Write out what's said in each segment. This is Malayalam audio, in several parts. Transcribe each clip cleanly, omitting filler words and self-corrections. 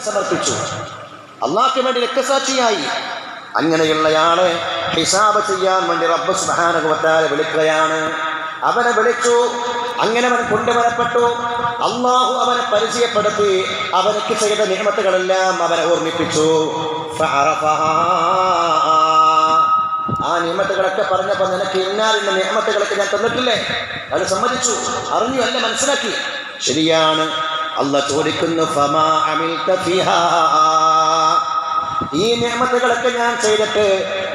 സമർപ്പിച്ചു, അള്ളാഹ്ക്ക് വേണ്ടി രക്തസാക്ഷിയായി. അങ്ങനെയുള്ളയാളെ ഹിസാബ് ചെയ്യാൻ വേണ്ടി റബ്ബ് സുബ്ഹാനഹു വ തആല വിളിക്കുകയാണ്. അവനെ വിളിച്ചു, അങ്ങനെ അവൻ കൊണ്ടുവരപ്പെട്ടു. അള്ളാഹു അവനെ പരിചയപ്പെടുത്തി, അവനക്ക് ചെയ്ത നിഅമത്തുകളെല്ലാം അവനെ ഓർമ്മിപ്പിച്ചു. ആ നിഅമത്തുകളൊക്കെ പറഞ്ഞപ്പോൾ നിനക്ക് ഇന്നാലിന്ന നിഅമത്തുകളൊക്കെ ഞാൻ തന്നിട്ടില്ലേ? അത് സമ്മതിച്ചു, അറിഞ്ഞു, അല്ല മനസ്സിലാക്കി. ശരിയാണ്. അള്ളാഹ് ചോദിക്കുന്നു, ഫമാ അമിൽത ഫീഹാ, ഈ നിഅമത്തുകളൊക്കെ ഞാൻ ചെയ്തിട്ട്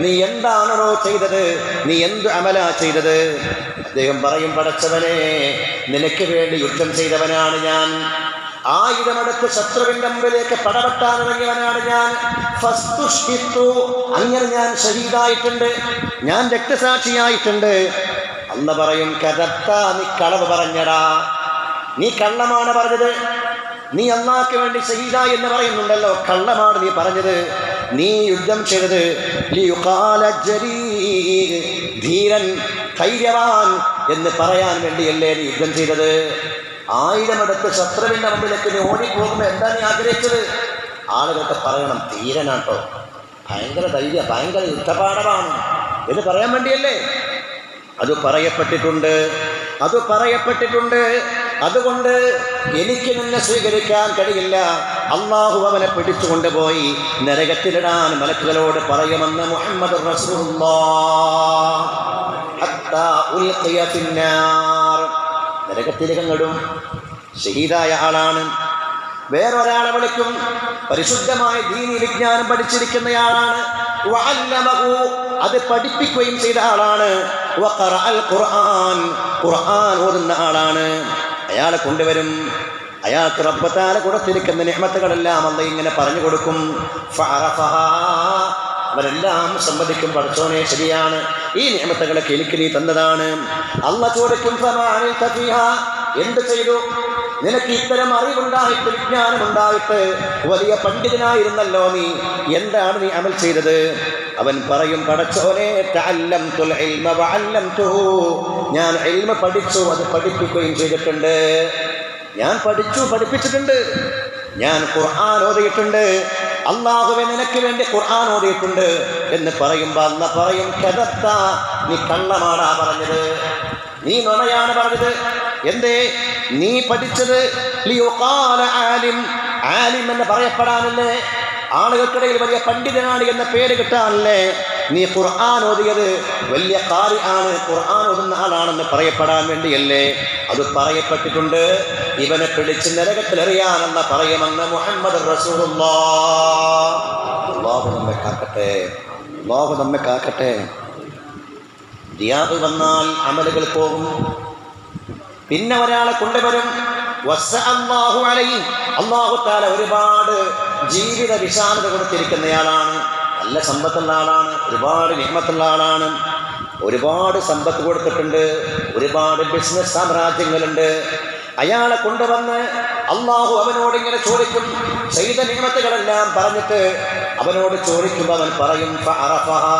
നീ എന്താണോ ചെയ്തത്? നീ എന്ത് അമലാ ചെയ്തത്? അദ്ദേഹം പറയും, പടച്ചവനെ, നിനക്ക് വേണ്ടി യുദ്ധം ചെയ്തവനാണ് ഞാൻ. 1000 അടുത്ത് ശത്രുവിന്റെ മുമ്പിലേക്ക് പടവെട്ടാനിറങ്ങിയവനാണ് ഞാൻ. അങ്ങനെ ഞാൻ ഷഹീദായിട്ടുണ്ട്, ഞാൻ രക്തസാക്ഷിയായിട്ടുണ്ട്. അന്ന് പറയും, കദബ്ത, നീ കളവ് പറഞ്ഞടാ, നീ കള്ളമാണ് പറഞ്ഞത്. നീ അല്ലാഹ്ക്ക് വേണ്ടി ഷഹീദായി എന്ന് പറയുന്നുണ്ടല്ലോ, കള്ളമാണ് നീ പറഞ്ഞത്. നീ യുദ്ധം ചെയ്തത് ലിയുഖാല ജരീ, ധീരൻ, ധൈര്യവാൻ എന്ന് പറയാൻ വേണ്ടിയല്ലേ നീ യുദ്ധം ചെയ്തത്? 1000 അടുത്ത് ശത്രുവിന്റെ മുമ്പിലേക്ക് നീ ഓടിപ്പോകുമ്പോൾ എന്താ നീ ആഗ്രഹിച്ചത്? ആളുകൾക്ക് പറയണം, ധീരനാട്ടോ, ഭയങ്കര ധൈര്യ, ഭയങ്കര യുദ്ധപാഠമാണ് എന്ന് പറയാൻ വേണ്ടിയല്ലേ? അത് പറയപ്പെട്ടിട്ടുണ്ട്. അതുകൊണ്ട് എനിക്ക് നിന്നെ സ്വീകരിക്കാൻ കഴിയില്ല. അള്ളാഹു അവനെ പിടിച്ചു കൊണ്ടുപോയി നരകത്തിലിടാൻ മലക്കുകളോട് പറയുമെന്ന് മുഹമ്മദ് റസൂലുള്ളാഹ്. ഹത്താ ഉൽഖിയ ഫിന്നാർ, നരകത്തിലിടും. ഷഹീദായ ആളാണ്. വേറൊരാളെ വിളിക്കും, പരിശുദ്ധമായ ദീനി വിജ്ഞാനം പഠിച്ചിരിക്കുന്നയാളാണ്. വഅല്ലമഹു, അത് പഠിപ്പിക്കുകയും ചെയ്ത ആളാണ്. വഖറഅൽ ഖുർആൻ, ഖുർആൻ ഓതുന്ന ആളാണ്. അയാളെ കൊണ്ടുവരും. അയാൾക്ക് റബ്ബ് തആല കൊടുത്തിരിക്കുന്ന നിഅമത്തുകളെല്ലാം അല്ലാഹ് ഇങ്ങനെ പറഞ്ഞു കൊടുക്കും. ഫഅറഫഹാ, അവരെല്ലാം സമ്മതിക്കും, പഠിച്ചോനെ ശരിയാണ്, ഈ നിഅമത്തുകളൊക്കെ എനിക്ക് നീ തന്നതാണ്. അല്ലാഹ് ചോദിക്കും, ഫമാ അമിൽത ഫീഹാ, എന്ത് ചെയ്തു? നിനക്ക് ഇത്തരം അറിവുണ്ടായിട്ട്, വിജ്ഞാനമുണ്ടായിട്ട്, വലിയ പണ്ഡിതനായിരുന്നല്ലോ നീ, എന്താണ് നീ അമൽ ചെയ്തത്? അവൻ പറയും, പടച്ചോനെ, തഅല്ലംതുൽ ഇൽമ വഅല്ലംതുഹു, ഞാൻ ഇൽമ പഠിച്ചു, അത് പഠിപ്പിക്കുകയും ചെയ്തിട്ടുണ്ട്. ഞാൻ പഠിച്ചു, പഠിപ്പിച്ചിട്ടുണ്ട്. ഞാൻ ഖുർആൻ ഓതിയിട്ടുണ്ട്. അല്ലാഹുവേ, നിനക്ക് വേണ്ടി ഖുർആൻ ഓതിയിട്ടുണ്ട് എന്ന് പറയുമ്പോൾ അല്ലാഹ് പറയും, കദബ്ത, നീ കള്ളമാടാ പറഞ്ഞത്, നീ നുണയാണ് പറഞ്ഞത്. എന്തേ? നീ പഠിച്ചത് ലിയുഖാല ആലിം, ആലിം എന്ന് പറയപ്പെടാനല്ലേ, ആളുകൾക്കിടയിൽ വലിയ പണ്ഡിതനാണ് എന്ന പേര് കിട്ടാനല്ലേ നീ ഖുർആൻ ഓതിയത്? വലിയ ഖാരി ആണ്, ഖുർആൻ ഓതുന്ന ആളാണെന്ന് പറയപ്പെടാൻ വേണ്ടിയല്ലേ? അത് പറയപ്പെട്ടിട്ടുണ്ട്. ഇവനെ പിടിച്ച് നരകത്തിലെറിയാനെന്ന് പറയുമെന്ന് മുഹമ്മദ് റസൂലുള്ളാഹ്. അല്ലാഹു നമ്മെ കാക്കട്ടെ. റിയാദ് വന്നാൽ അമലുകൾ പോകും. പിന്നെ ഒരാളെ കൊണ്ടുവരും. വസ്സഅല്ലാഹു അലൈഹി, അല്ലാഹു തആല ഒരുപാട് ജീവിത വിശാലത കൊടുത്തിരിക്കുന്നയാളാണ്. നല്ല സമ്പത്തുള്ള ആളാണ്, ഒരുപാട് നിഅമത്തുള്ള ആളാണ്, ഒരുപാട് സമ്പത്ത് കൊടുത്തിട്ടുണ്ട്, ഒരുപാട് ബിസിനസ് സാമ്രാജ്യങ്ങളുണ്ട്. അയാളെ കൊണ്ടുവന്ന് അള്ളാഹു അവനോട് ഇങ്ങനെ ചോദിക്കും, ചെയ്ത നിഅമത്തുകളെല്ലാം പറഞ്ഞിട്ട് അവനോട് ചോദിക്കുമ്പോൾ അവൻ പറയും, ഫഅറഫഹാ,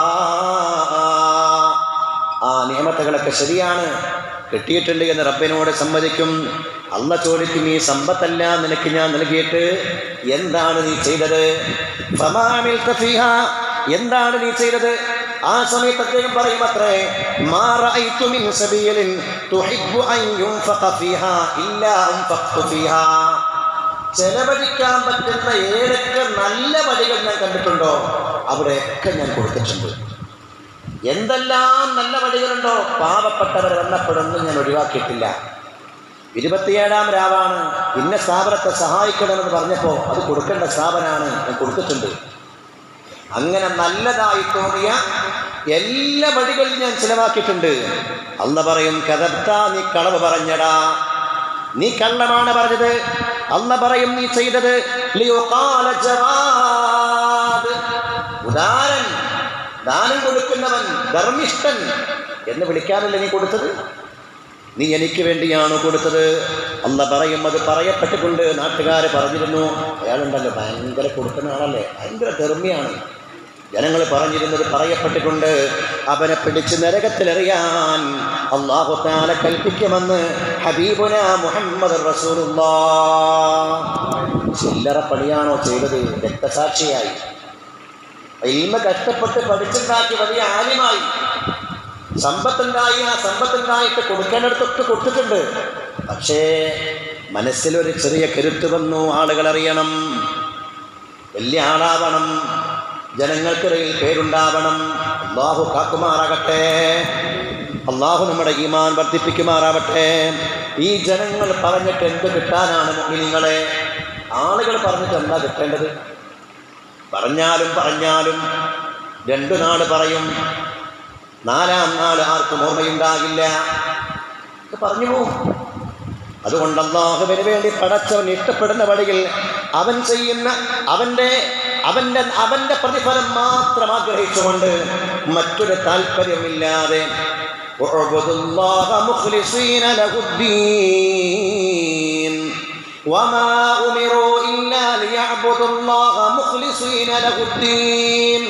ആ നിഅമത്തുകളൊക്കെ ശരിയാണ്, കിട്ടിയിട്ടുണ്ട് എന്ന് റബ്ബിനോട് സമ്മതിക്കും. അല്ലാഹ് ചോദിക്കും, ഈ സമ്പത്തെല്ലാം നിനക്ക് ഞാൻ നൽകിയിട്ട് എന്താണ് നീ ചെയ്തത്? ഫമാ അമിൽത ഫീഹാ, എന്താണ് നീ ചെയ്തത്? ആ സമയത്ത് അദ്ദേഹം പറയും, അത്രേ, മാ റഅയ്തു മിൻ സബീലിൻ തുഹിബ്ബു അൻ യുൻഫഖ ഫീഹാ ഇല്ലാ അൻഫഖ്തു ഫീഹാ, ചെലവഴിക്കാൻ പറ്റുന്ന ഏതൊക്കെ നല്ല വഴികൾ ഞാൻ കണ്ടിട്ടുണ്ടോ അവിടെയൊക്കെ ഞാൻ കൊടുത്തിട്ടുണ്ട്. എന്തെല്ലാം നല്ല വഴികളുണ്ടോ പാവപ്പെട്ടവർ വന്നപ്പോഴൊന്നും ഞാൻ ഒഴിവാക്കിയിട്ടില്ല. 27-ാം രാവാണ്, ഇന്ന സ്ഥാപനത്തെ സഹായിക്കണമെന്ന് പറഞ്ഞപ്പോൾ അത് കൊടുക്കേണ്ട സ്ഥാപനമാണ്, ഞാൻ കൊടുത്തിട്ടുണ്ട്. അങ്ങനെ നല്ലതായി തോന്നിയ എല്ലാ വഴികളിലും ഞാൻ ചിലവാക്കിയിട്ടുണ്ട്. അല്ലാഹ് പറയും, കദബ്ത, നീ കളവ് പറഞ്ഞടാ, നീ കള്ളമാണ് പറഞ്ഞത്. അല്ലാഹ് പറയും, നീ ചെയ്തത് ലിയുഖാല ജവാദ്, ഉദാരൻ, ദാനം കൊടുക്കുന്നവൻ, ധർമ്മിഷ്ഠൻ എന്ന് വിളിക്കാനല്ലേ നീ കൊടുത്തത്? നീ എനിക്ക് വേണ്ടിയാണോ കൊടുത്തത്? അല്ലാഹ് പറയും, അത് പറയപ്പെട്ടിട്ടുണ്ട്. നാട്ടുകാർ പറഞ്ഞിരുന്നു, അയാളുണ്ടല്ലോ ഭയങ്കര കൊടുക്കുന്ന ആളല്ലേ, ഭയങ്കര ധർമ്മിയാണ്, ജനങ്ങൾ പറഞ്ഞിരുന്നത് പറയപ്പെട്ടിട്ടുണ്ട്, അവനെ പിടിച്ച് നരകത്തിലെറിയാൻ അല്ലാഹു തആല കൽപ്പിക്കുമെന്ന് ഹബീബുന മുഹമ്മദ് റസൂലുള്ളാഹ്. ചില്ലറ പണിയാണോ ചെയ്തത്? രക്തസാക്ഷിയായി, ഇൽമ കഷ്ടപ്പെട്ട് പഠിച്ചുണ്ടാക്കി വലിയ ആലിമായി, സമ്പത്തുണ്ടായി, ആ സമ്പത്തുണ്ടായിട്ട് കൊടുക്കേണ്ടടുത്തൊക്കെ കൊടുത്തിട്ടുണ്ട്. പക്ഷേ മനസ്സിലൊരു ചെറിയ കരുത്ത് വന്നു, ആളുകൾ അറിയണം, വലിയ ആളാവണം, ജനങ്ങൾക്കിടയിൽ പേരുണ്ടാവണം. അല്ലാഹു കാക്കുമാറാകട്ടെ, അല്ലാഹു നമ്മുടെ ഈമാൻ വർദ്ധിപ്പിക്കുമാറാവട്ടെ. ഈ ജനങ്ങൾ പറഞ്ഞിട്ട് എന്ത് കിട്ടാനാണ് മുഅ്മിനീങ്ങളെ? ആളുകൾ പറഞ്ഞിട്ട് എന്താ കിട്ടേണ്ടത്? പറഞ്ഞാലും 2 നാൾ പറയും, 4-ാം നാൾ ആർക്കും ഓർമ്മയുണ്ടാകില്ല, പറഞ്ഞു പോവും. അതുകൊണ്ട് അല്ലാഹുവിന് വേണ്ടി പടച്ചവൻ ഇഷ്ടപ്പെടുന്ന വഴിയിൽ അവൻ ചെയ്യുന്ന അവന്റെ പ്രതിഫലം മാത്രം ആഗ്രഹിച്ചുകൊണ്ട് മറ്റൊരു താല്പര്യമില്ലാതെ وما أمروا إلا ليعبدوا الله مخلصين له الدين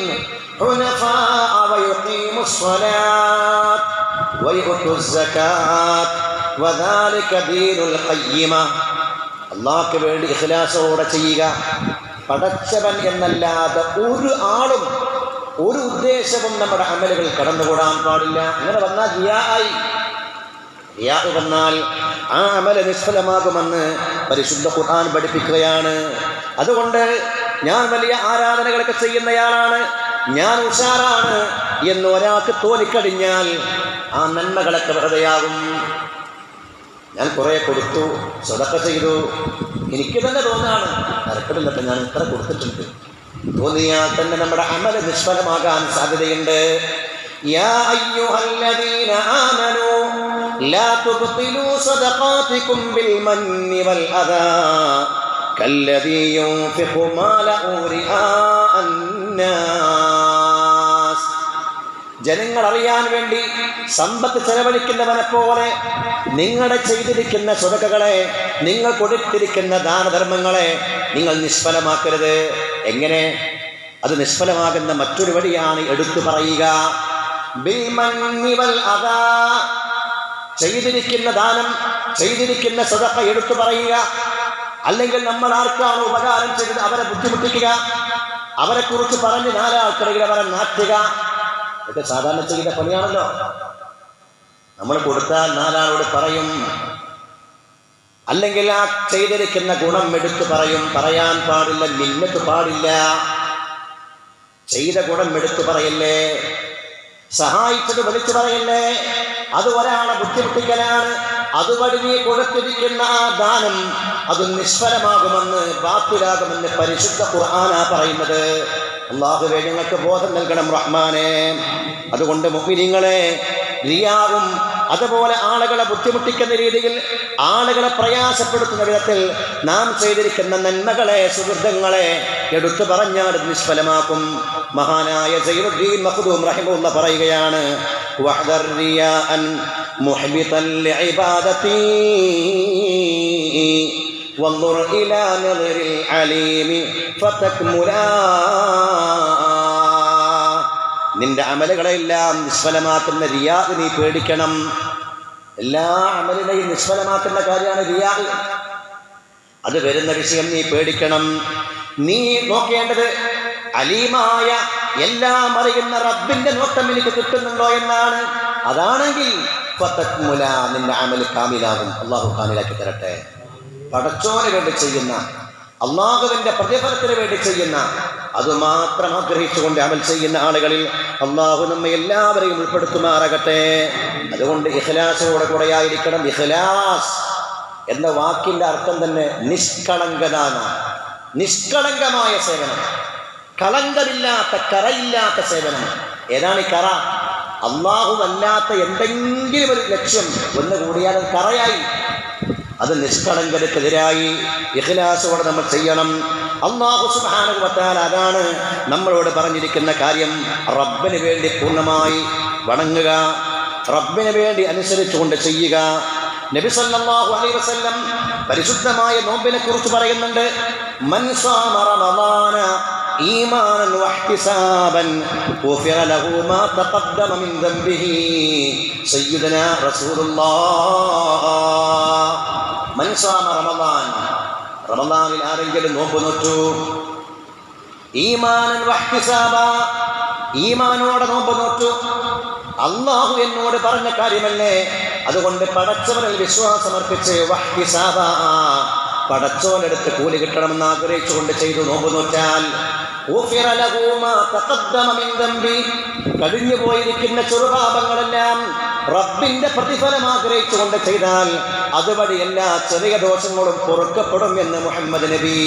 حنفاء ويقيموا الصلاة ويؤتوا الزكاة وذلك دين القيمة. അല്ലാഹുവിന് വേണ്ടി ഇഖ്ലാസോടെ ചെയ്യുക. പടച്ചവൻ എന്നല്ലാതെ ഒരു ആളും ഒരു ഉദ്ദേശവും നമ്മുടെ അമലുകൾ കടന്നുകൂടാൻ പാടില്ല. അങ്ങനെ വന്നാൽ റിയാ വന്നാൽ ആ അമല് നിഷ്ഫലമാകുമെന്ന് പരിശുദ്ധ ഖുർആൻ പഠിപ്പിക്കുകയാണ്. അതുകൊണ്ട് ഞാൻ വലിയ ആരാധനകളൊക്കെ ചെയ്യുന്നയാളാണ്, ഞാൻ ഉഷാറാണ് എന്ന് ഒരാൾക്ക് തോന്നിക്കഴിഞ്ഞാൽ ആ നന്മകളൊക്കെ വെറുതെയാകും. ഞാൻ കുറേ കൊടുത്തു, സദഖ ചെയ്തു, എനിക്ക് തന്നെ തോന്നാണ് നരക്കടില്ലട്ടെ ഞാൻ ഇത്ര കൊടുത്തിട്ടുണ്ട് തോന്നിയാൽ തന്നെ നമ്മുടെ അമല് നിഷ്ഫലമാകാൻ സാധ്യതയുണ്ട്. യാ അയ്യുഹല്ലദീന ആമനൂ ലാ തുബ്തിലൂ സദഖാതികും ബിൽ മന്നി വൽ അദാ കല്ലദീ യുൻഫിഖു മാലഹു റിആഅൻ നാസ്. ജനങ്ങൾ അറിയാൻ വേണ്ടി സമ്പത്ത് ചെലവഴിക്കുന്നവനെ പോലെ നിങ്ങളുടെ ചെയ്തിരിക്കുന്ന സ്വതക്കകളെ, നിങ്ങൾ കൊടുത്തിരിക്കുന്ന ദാനധർമ്മങ്ങളെ നിങ്ങൾ നിഷ്ഫലമാക്കരുത്. എങ്ങനെ? അത് നിഷ്ഫലമാകുന്ന മറ്റൊരു വഴിയാണ് എടുത്തു പറയുക. ചെയ്തിരിക്കുന്ന ദാനം, ചെയ്തിരിക്കുന്ന സ്വതക്ക എടുത്തു പറയുക. അല്ലെങ്കിൽ നമ്മൾ ആർക്കാണ് ഉപകാരം ചെയ്തത് അവരെ ബുദ്ധിമുട്ടിക്കുക, അവരെ കുറിച്ച് പറഞ്ഞ് 4 ആൾക്കിടയിൽ അവരെ നാട്ടുക. ഇതൊക്കെ സാധാരണ ചെയ്യുന്ന പണിയാണല്ലോ. നമ്മൾ കൊടുത്താൽ 4 ആളോട് പറയും, അല്ലെങ്കിൽ ആ ചെയ്തിരിക്കുന്ന ഗുണം എടുത്തു പറയും. പറയാൻ പാടില്ല, മിന്നത്ത് പാടില്ല. ചെയ്ത ഗുണം എടുത്തു പറയല്ലേ, സഹായിച്ചത് വിളിച്ചു പറയല്ലേ. അത് ഒരാളെ ബുദ്ധിമുട്ടിക്കലാണ്. അതുവഴി നീ കൊടുത്തിരിക്കുന്ന ആ ദാനം അത് നിഷ്ഫലമാകുമെന്ന്, ബാത്തിലാകുമെന്ന് പരിശുദ്ധ ഖുർആനാ പറയുന്നത്. അല്ലാഹുവേ ഞങ്ങൾക്ക് ബോധം നൽകണം റഹ്മാനെ. അതുകൊണ്ട് മുഅ്മിനീങ്ങളെ, റിയാവും അതുപോലെ ആളുകളെ ബുദ്ധിമുട്ടിക്കുന്ന രീതിയിൽ, ആളുകളെ പ്രയാസപ്പെടുത്തുന്ന വിധത്തിൽ നാം ചെയ്തിരിക്കുന്ന നന്മകളെ, സുഹൃത്തുക്കളെ എടുത്തു പറഞ്ഞാൽ നിഷ്ഫലമാക്കും. മഹാനായ സയ്യിദുദ്ദീൻ മഖ്ദൂം റഹിമഹുല്ലാഹ് പറയുകയാണ്, വഹ്ദർ റിയാഅൻ മുഹ്ബിതൻ ലിഇബാദതി വൻദുർ ഇലാ നദറിൽ അലീമി ഫതക്മുലാ. നിന്റെ അമലുകളെല്ലാം നിഷ്ഫലമാക്കുന്ന റിയാ നീ പേടിക്കണം. എല്ലാ അമലിനെയും നിഷ്ഫലമാക്കുന്ന കാര്യമാണ് റിയാ. അത് വരുന്ന വിഷയം നീ പേടിക്കണം. നീ നോക്കേണ്ടത് അലീമായ, എല്ലാം അറിയുന്ന റബ്ബിന്റെ നോട്ടം എനിക്ക് കിട്ടുന്നുണ്ടോ എന്നാണ്. അതാണെങ്കിൽ ഫതക്മുല, നിന്റെ അമൽ കാമിലാകും. അള്ളാഹു കാമിലാക്കി തരട്ടെ. പടച്ചോന് വേണ്ടി ചെയ്യുന്ന, അള്ളാഹുവിന്റെ പ്രതിഫലത്തിന് വേണ്ടി ചെയ്യുന്ന, അതുമാത്രം ആഗ്രഹിച്ചുകൊണ്ട് അമൽ ചെയ്യുന്ന ആളുകളിൽ അള്ളാഹു നമ്മെ എല്ലാവരെയും ഉൾപ്പെടുത്തുമാറാകട്ടെ. അതുകൊണ്ട് ഇഖ്ലാസോടെ കൂടെയായിരിക്കണം. ഇഖ്ലാസ് എന്ന വാക്കിന്റെ അർത്ഥം തന്നെ നിഷ്കളങ്കത, നിഷ്കളങ്കമായ സേവനം, കളങ്കമില്ലാത്ത, കറയില്ലാത്ത സേവനം. ഏതാണ് ഈ കറ? അള്ളാഹു അല്ലാത്ത എന്തെങ്കിലും ഒരു ലക്ഷ്യം ഒന്ന് കൂടിയാൽ അത് കറയായി. അത് നിഷ്കളങ്കതക്കെതിരായി ഇഖ്ലാസോടെ നമ്മൾ ചെയ്യണം. അല്ലാഹു സുബ്ഹാനഹു വ തആല അതാണ് നമ്മളോട് പറഞ്ഞിരിക്കുന്ന കാര്യം. റബ്ബിന് വേണ്ടി പൂർണ്ണമായി വണങ്ങുക, റബ്ബിന് വേണ്ടി അനുസരിച്ചുകൊണ്ട് ചെയ്യുക. നബി സല്ലല്ലാഹു അലൈഹി വസല്ലം പരിശുദ്ധമായ നോമ്പിനെ കുറിച്ച് പറയുന്നുണ്ട്. മൻ സാമ റമളാന ഈമാനൻ വഹ്തിസാബൻ ഗുഫിറ ലഹു മാ തഖദ്ദമ മിൻ ദംബിഹി സയ്യിദുനാ റസൂലുള്ളാഹ്. മൻ സാമ റമളാൻ, റമളാനിൽ ആരെങ്കിലും നോമ്പ് നോറ്റു, ഈമാനൻ വഹ്തിസാബ, ഈമാനോടെ നോമ്പ് നോറ്റു, അള്ളാഹു എന്നോട് പറഞ്ഞ കാര്യമല്ലേ, അതുകൊണ്ട് പടച്ചവനിൽ വിശ്വാസമർപ്പിച്ച് വഹ്തിസാബ, പടച്ചവനെടുത്ത് കൂലി കിട്ടണമെന്ന് ആഗ്രഹിച്ചുകൊണ്ട് ചെയ്തു നോമ്പ് നോറ്റാൽ കഴിഞ്ഞു പോയിരിക്കുന്ന ചെറുപാപങ്ങളെല്ലാം റബ്ബിന്റെ പ്രതിഫലം ആഗ്രഹിച്ചുകൊണ്ട് ചെയ്താൽ അതുവഴി എല്ലാ ചെറിയ ദോഷങ്ങളും പൊറുക്കപ്പെടും എന്ന് മുഹമ്മദ് നബി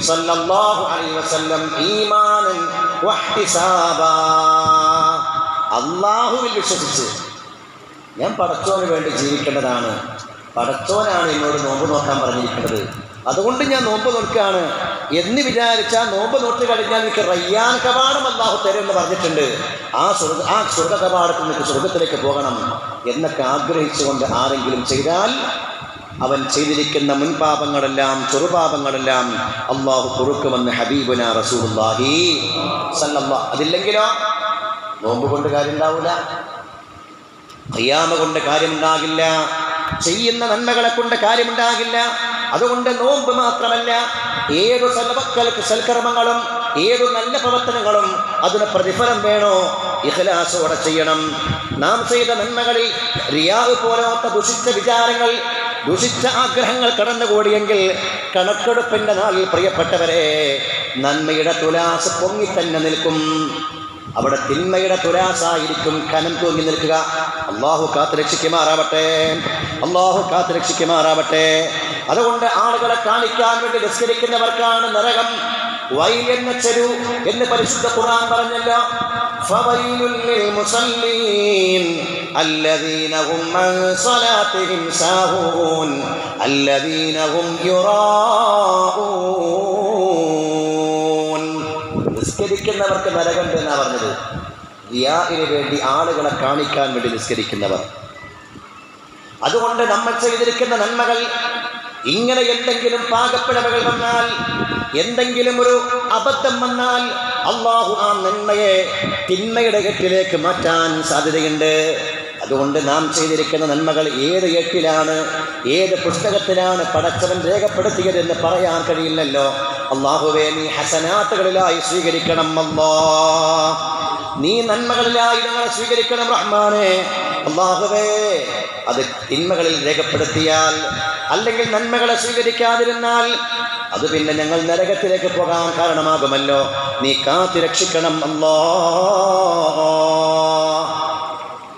സല്ലല്ലാഹു അലൈഹി വസല്ലം. ഈമാനൻ വഹ്തിസാബാ, അള്ളാഹുവിൽ വിശ്വസിച്ച് ഞാൻ പടച്ചോന് വേണ്ടി ജീവിക്കേണ്ടതാണ്, പടച്ചോനാണ് എന്നോട് നോമ്പ് നോക്കാൻ പറഞ്ഞിരിക്കുന്നത്, അതുകൊണ്ട് ഞാൻ നോമ്പ് നോക്കുകയാണ് എന്ന് വിചാരിച്ചാൽ നോമ്പ് നോട്ട് കഴിഞ്ഞാൽ എനിക്ക് റയ്യാൻ കവാടം അല്ലാഹു തരുമെന്ന് പറഞ്ഞിട്ടുണ്ട്. ആ സ്വർഗ കവാടത്തിൽ നിനക്ക് സ്വർഗത്തിലേക്ക് പോകണം എന്നൊക്കെ ആഗ്രഹിച്ചുകൊണ്ട് ആരെങ്കിലും ചെയ്താൽ അവൻ ചെയ്തിരിക്കുന്ന മുൻപാപങ്ങളെല്ലാം ചെറുപാപങ്ങളെല്ലാം അള്ളാഹു പൊറുക്കുമെന്ന് ഹബീബുനാ റസൂലുള്ളാഹി സല്ലല്ലാഹു. അതില്ലെങ്കിലോ നോമ്പ് കൊണ്ട് കാര്യം ഉണ്ടാവില്ല, ഖിയാമ കൊണ്ട് കാര്യമുണ്ടാകില്ല, ചെയ്യുന്ന നന്മകളെ കൊണ്ട് കാര്യമുണ്ടാകില്ല. അതുകൊണ്ട് നോമ്പ് മാത്രമല്ല, ഏതു സൽക്കർമ്മങ്ങളും ഏതു നല്ല പ്രവർത്തനങ്ങളും അതിന് പ്രതിഫലം വേണോ ഇഖ്ലാസോടെ ചെയ്യണം. നാം ചെയ്ത നന്മകളിൽ റിയാഅ് പോലത്തെ ദുഷിച്ച വിചാരങ്ങൾ, ദുഷിച്ച ആഗ്രഹങ്ങൾ കടന്നുകൂടിയെങ്കിൽ കണക്കെടുപ്പിന്റെ നാളിൽ പ്രിയപ്പെട്ടവരെ നന്മയുടെ തുലാസ് പൊങ്ങി തന്നെ നിൽക്കും, അവിടെ തിന്മയുടെ തുലാസായിരിക്കും കനം തൂങ്ങി നിൽക്കുക. അള്ളാഹു കാത്തുരക്ഷിക്കുമാറാവട്ടെ, അള്ളാഹു കാത്തുരക്ഷിക്കുമാറാവട്ടെ. അതുകൊണ്ട് ആളുകളെ കാണിക്കാൻ വേണ്ടി നിസ്കരിക്കുന്നവർക്കാണ് നരകം. വൈൽ എന്ന ചെരു എന്ന് പരിശുദ്ധ ഖുർആൻ പറഞ്ഞല്ലോ. ഫവൈലുൽ ലിൽ മുസല്ലീൻ അല്ലദീന ഹും അൻ സ്വലാത്തിഹിം സാഹൂൻ അല്ലദീന ഹും യുറാഊൻ. നിസ്കരിക്കുന്നവർക്ക് നരകം എന്നാണ് പറഞ്ഞത്. റിയാഇന് വേണ്ടി ആളുകളെ കാണിക്കാൻ വേണ്ടി നിസ്കരിക്കുന്നവർ. അതുകൊണ്ട് നമ്മൾ ചെയ്തിരിക്കുന്ന നന്മകൾ ഇങ്ങനെ എന്തെങ്കിലും പാകപ്പിഴവുകൾ വന്നാൽ, എന്തെങ്കിലും ഒരു അബദ്ധം വന്നാൽ അള്ളാഹു ആ നന്മയെ തിന്മയുടെ കെട്ടിലേക്ക് മാറ്റാൻ സാധ്യതയുണ്ട്. അതുകൊണ്ട് നാം ചെയ്തിരിക്കുന്ന നന്മകൾ ഏത് എട്ടിലാണ്, ഏത് പുസ്തകത്തിലാണ് പടച്ചവൻ രേഖപ്പെടുത്തിയതെന്ന് പറയാൻ കഴിയില്ലല്ലോ. അള്ളാഹുവേ, നീ ഹസനാത്തുകളിലായി സ്വീകരിക്കണം അല്ലാഹ്, നീ നന്മകളിലായി ഞങ്ങളെ സ്വീകരിക്കണം റഹ്മാനെ. അള്ളാഹുവേ, അത് തിന്മകളിൽ രേഖപ്പെടുത്തിയാൽ അല്ലെങ്കിൽ നന്മകളെ സ്വീകരിക്കാതിരുന്നാൽ അത് പിന്നെ ഞങ്ങൾ നരകത്തിലേക്ക് പോകാൻ കാരണമാകുമല്ലോ. നീ കാത്തു രക്ഷിക്കണം അല്ലാഹ്.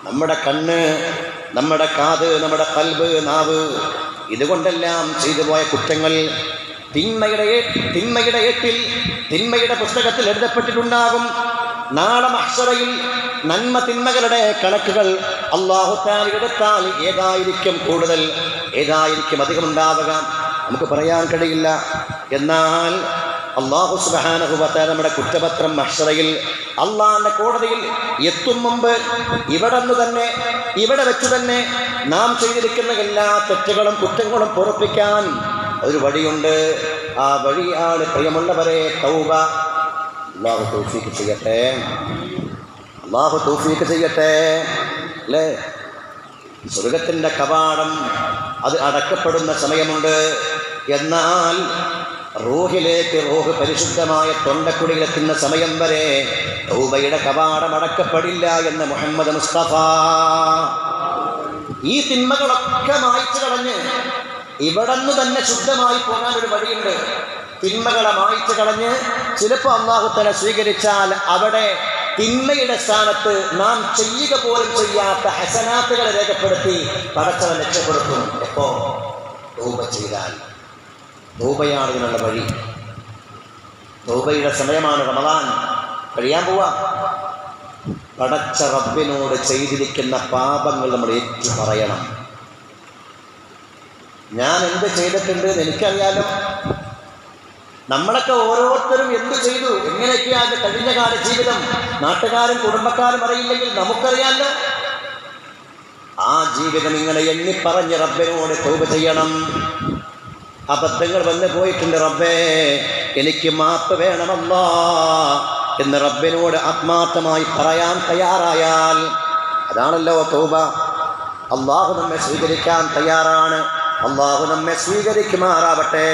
നമ്മുടെ കണ്ണ്, നമ്മുടെ കാത്, നമ്മുടെ ഖൽബ്, നാവ്, ഇതുകൊണ്ടെല്ലാം ചെയ്തു പോയ കുറ്റങ്ങൾ തിന്മയുടെ ഏട്ടിൽ, തിന്മയുടെ പുസ്തകത്തിൽ എഴുതപ്പെട്ടിട്ടുണ്ടാകും. നാളെ മഹ്ശറയിൽ നന്മ തിന്മകളുടെ കണക്കുകൾ അല്ലാഹു തആല എടുത്താൽ ഏതായിരിക്കും കൂടുതൽ, ഏതായിരിക്കും അധികം ഉണ്ടാവുക നമുക്ക് പറയാൻ കഴിയില്ല. എന്നാൽ അല്ലാഹു സുബ്ഹാനഹു വ തആല നമ്മുടെ കുറ്റപത്രം മഹ്ശറയിൽ അള്ളാഹിന്റെ കോടതിയിൽ എത്തും മുമ്പ് ഇവിടെ വെച്ച് തന്നെ നാം ചെയ്തിരിക്കുന്ന എല്ലാ തെറ്റുകളും കുറ്റങ്ങളും പൊറുപ്പിക്കാൻ ഒരു വഴിയുണ്ട്. ആ വഴിയാണ് പ്രിയമുള്ളവരെ തൗബ. അല്ലാഹു തൗഫീഖ് ചെയ്യട്ടെ, അല്ലാഹു തൗഫീഖ് ചെയ്യട്ടെ. അല്ലേ, സ്വർഗത്തിൻ്റെ കവാടം അത് അടക്കപ്പെടുന്ന സമയമുണ്ട്. എന്നാൽ റൂഹിലേക്ക്, റൂഹ് പരിശുദ്ധമായ തൊണ്ടക്കുടിയിലെത്തുന്ന സമയം വരെ തൗബയുടെ കവാടം അടക്കപ്പെടില്ല എന്ന് മുഹമ്മദ് മുസ്തഫ. ഈ തിന്മകളൊക്കെ മായ്ച്ചു കളഞ്ഞ് ഇവിടെന്ന് തന്നെ ശുദ്ധമായി പോകാൻ ഒരു വഴിയുണ്ട്. തിന്മകളെ മായ്ച്ചു കളഞ്ഞ് ചിലപ്പോൾ അല്ലാഹു തആല സ്വീകരിച്ചാൽ അവിടെ തിന്മയുടെ സ്ഥാനത്ത് നാം ചെയ്യുക പോലും ചെയ്യാത്ത ഹസനാത്തുകളെ രേഖപ്പെടുത്തി പടച്ചവൻ രക്ഷപ്പെടുത്തും. എപ്പോ? തൗബ ചെയ്താൽ. തൗബയാണ് ഇതിനുള്ള വഴി. തൗബയുടെ സമയമാണ് റമളാൻ കഴിയാൻ പോവാ. പടച്ച റബ്ബിനോട് ചെയ്തിരിക്കുന്ന പാപങ്ങൾ നമ്മൾ ഏറ്റു പറയണം. ഞാൻ എന്ത് ചെയ്തിട്ടുണ്ട് എന്ന് എനിക്കറിയാലോ. നമ്മളൊക്കെ ഓരോരുത്തരും എന്ത് ചെയ്തു, എങ്ങനെയൊക്കെയാണ് കഴിഞ്ഞ കാല ജീവിതം, നാട്ടുകാരും കുടുംബക്കാരും അറിയില്ലെങ്കിൽ നമുക്കറിയാലോ. ആ ജീവിതം ഇങ്ങനെ എണ്ണിപ്പറഞ്ഞ് റബ്ബിനോട് തൗബ ചെയ്യണം. അബദ്ധങ്ങൾ വന്നു പോയിട്ടുണ്ട് റബ്ബേ, എനിക്ക് മാപ്പ് വേണമല്ലാ എന്ന് റബ്ബിനോട് ആത്മാർത്ഥമായി പറയാൻ തയ്യാറായാൽ അതാണല്ലോ തൗബ. അള്ളാഹു നമ്മെ സ്വീകരിക്കാൻ തയ്യാറാണ്. അള്ളാഹു നമ്മെ സ്വീകരിക്കുമാറാവട്ടെ.